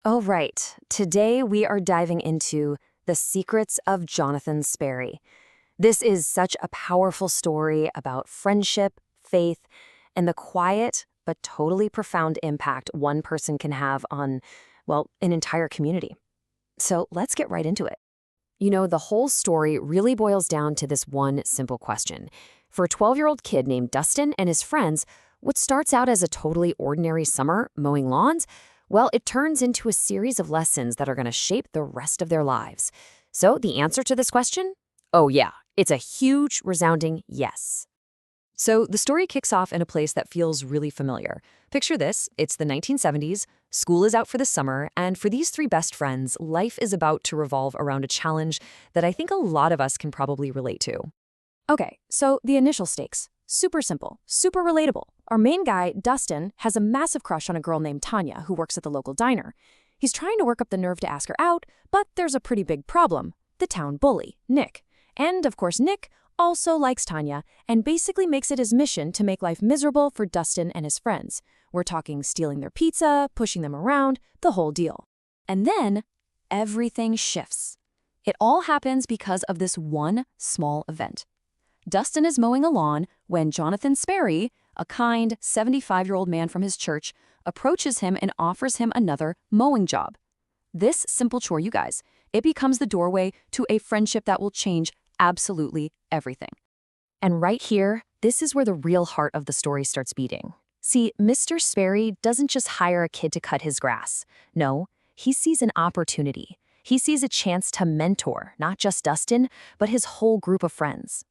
Oh, right. Today we are diving into the secrets of Jonathan Sperry. This is such a powerful story about friendship, faith, and the quiet but totally profound impact one person can have on, well, an entire community. So let's get right into it. The whole story really boils down to this one simple question. For a 12-year-old kid named Dustin and his friends, what starts out as a totally ordinary summer mowing lawns, well, it turns into a series of lessons that are going to shape the rest of their lives. So the answer to this question? Oh yeah, it's a huge, resounding yes. So the story kicks off in a place that feels really familiar. Picture this, it's the 1970s, school is out for the summer, and for these three best friends, life is about to revolve around a challenge that I think a lot of us can probably relate to. Okay, so the initial stakes. Super simple, super relatable. Our main guy, Dustin, has a massive crush on a girl named Tanya who works at the local diner. He's trying to work up the nerve to ask her out, but there's a pretty big problem. The town bully, Nick. And, of course, Nick also likes Tanya and basically makes it his mission to make life miserable for Dustin and his friends. We're talking stealing their pizza, pushing them around, the whole deal. And then, everything shifts. It all happens because of this one small event. Dustin is mowing a lawn when Jonathan Sperry, a kind 75-year-old man from his church, approaches him and offers him another mowing job. This simple chore, you guys, it becomes the doorway to a friendship that will change absolutely everything. And right here, this is where the real heart of the story starts beating. See, Mr. Sperry doesn't just hire a kid to cut his grass. No, he sees an opportunity. He sees a chance to mentor, not just Dustin, but his whole group of friends.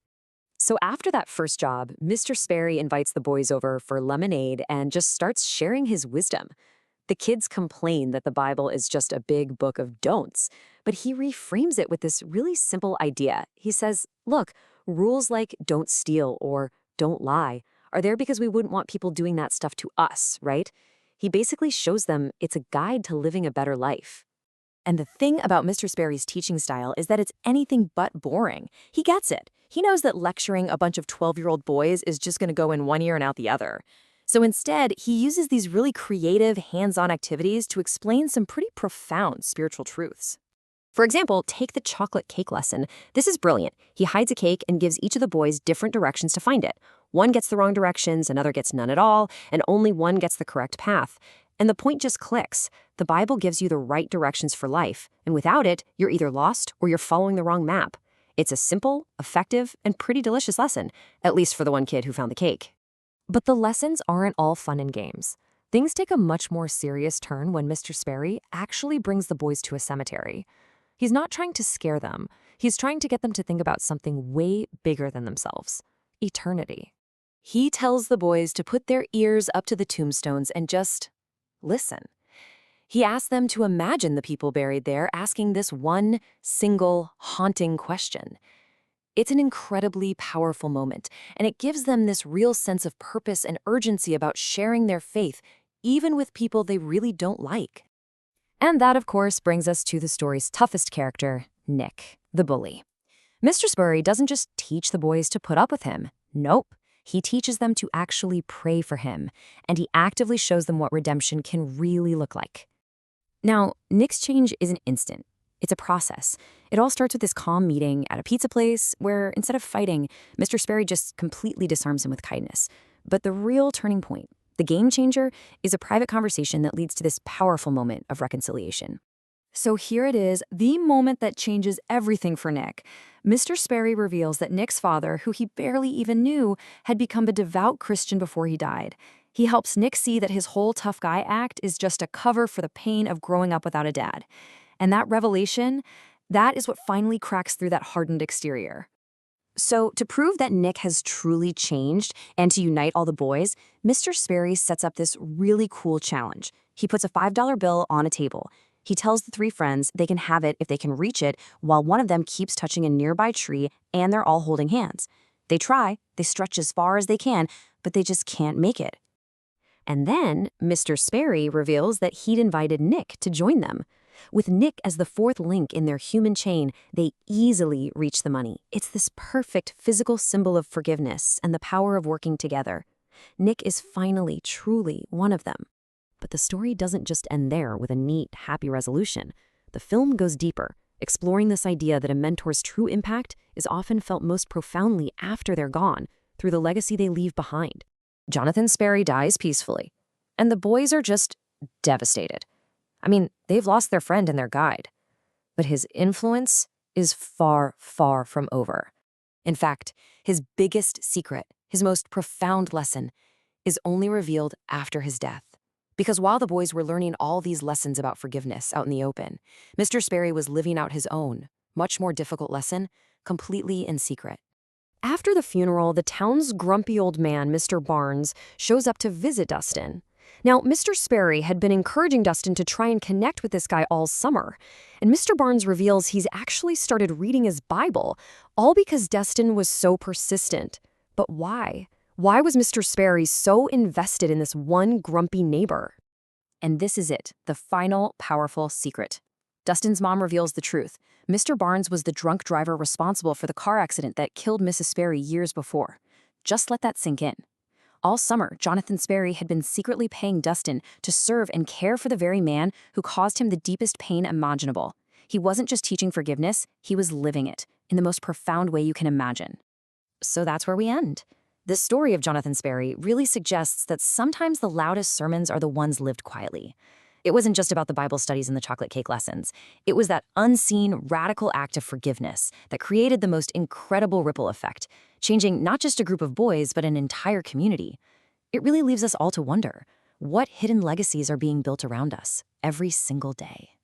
So after that first job, Mr. Sperry invites the boys over for lemonade and just starts sharing his wisdom. The kids complain that the Bible is just a big book of don'ts, but he reframes it with this really simple idea. He says, look, rules like don't steal or don't lie are there because we wouldn't want people doing that stuff to us, right? He basically shows them it's a guide to living a better life. And the thing about Mr. Sperry's teaching style is that it's anything but boring. He gets it. He knows that lecturing a bunch of 12-year-old boys is just going to go in one ear and out the other. So instead, he uses these really creative, hands-on activities to explain some pretty profound spiritual truths. For example, take the chocolate cake lesson. This is brilliant. He hides a cake and gives each of the boys different directions to find it. One gets the wrong directions, another gets none at all, and only one gets the correct path. And the point just clicks. The Bible gives you the right directions for life, and without it, you're either lost or you're following the wrong map. It's a simple, effective, and pretty delicious lesson, at least for the one kid who found the cake. But the lessons aren't all fun and games. Things take a much more serious turn when Mr. Sperry actually brings the boys to a cemetery. He's not trying to scare them. He's trying to get them to think about something way bigger than themselves: eternity. He tells the boys to put their ears up to the tombstones and just listen. He asks them to imagine the people buried there asking this one single haunting question. It's an incredibly powerful moment, and it gives them this real sense of purpose and urgency about sharing their faith, even with people they really don't like. And that, of course, brings us to the story's toughest character, Nick, the bully. Mr. Sperry doesn't just teach the boys to put up with him. Nope. He teaches them to actually pray for him, and he actively shows them what redemption can really look like. Now, Nick's change isn't instant. It's a process. It all starts with this calm meeting at a pizza place where, instead of fighting, Mr. Sperry just completely disarms him with kindness. But the real turning point, the game changer, is a private conversation that leads to this powerful moment of reconciliation. So here it is, the moment that changes everything for Nick. Mr. Sperry reveals that Nick's father, who he barely even knew, had become a devout Christian before he died. He helps Nick see that his whole tough guy act is just a cover for the pain of growing up without a dad. And that revelation, that is what finally cracks through that hardened exterior. So to prove that Nick has truly changed and to unite all the boys, Mr. Sperry sets up this really cool challenge. He puts a $5 bill on a table. He tells the three friends they can have it if they can reach it while one of them keeps touching a nearby tree and they're all holding hands. They try, they stretch as far as they can, but they just can't make it. And then Mr. Sperry reveals that he'd invited Nick to join them. With Nick as the fourth link in their human chain, they easily reach the money. It's this perfect physical symbol of forgiveness and the power of working together. Nick is finally, truly one of them. But the story doesn't just end there with a neat, happy resolution. The film goes deeper, exploring this idea that a mentor's true impact is often felt most profoundly after they're gone, through the legacy they leave behind. Jonathan Sperry dies peacefully, and the boys are just devastated. I mean, they've lost their friend and their guide. But his influence is far, far from over. In fact, his biggest secret, his most profound lesson, is only revealed after his death. Because while the boys were learning all these lessons about forgiveness out in the open, Mr. Sperry was living out his own, much more difficult lesson, completely in secret. After the funeral, the town's grumpy old man, Mr. Barnes, shows up to visit Dustin. Now, Mr. Sperry had been encouraging Dustin to try and connect with this guy all summer, and Mr. Barnes reveals he's actually started reading his Bible, all because Dustin was so persistent. But why? Why was Mr. Sperry so invested in this one grumpy neighbor? And this is it, the final, powerful secret. Dustin's mom reveals the truth. Mr. Barnes was the drunk driver responsible for the car accident that killed Mrs. Sperry years before. Just let that sink in. All summer, Jonathan Sperry had been secretly paying Dustin to serve and care for the very man who caused him the deepest pain imaginable. He wasn't just teaching forgiveness, he was living it, in the most profound way you can imagine. So that's where we end. This story of Jonathan Sperry really suggests that sometimes the loudest sermons are the ones lived quietly. It wasn't just about the Bible studies and the chocolate cake lessons. It was that unseen, radical act of forgiveness that created the most incredible ripple effect, changing not just a group of boys, but an entire community. It really leaves us all to wonder, what hidden legacies are being built around us every single day?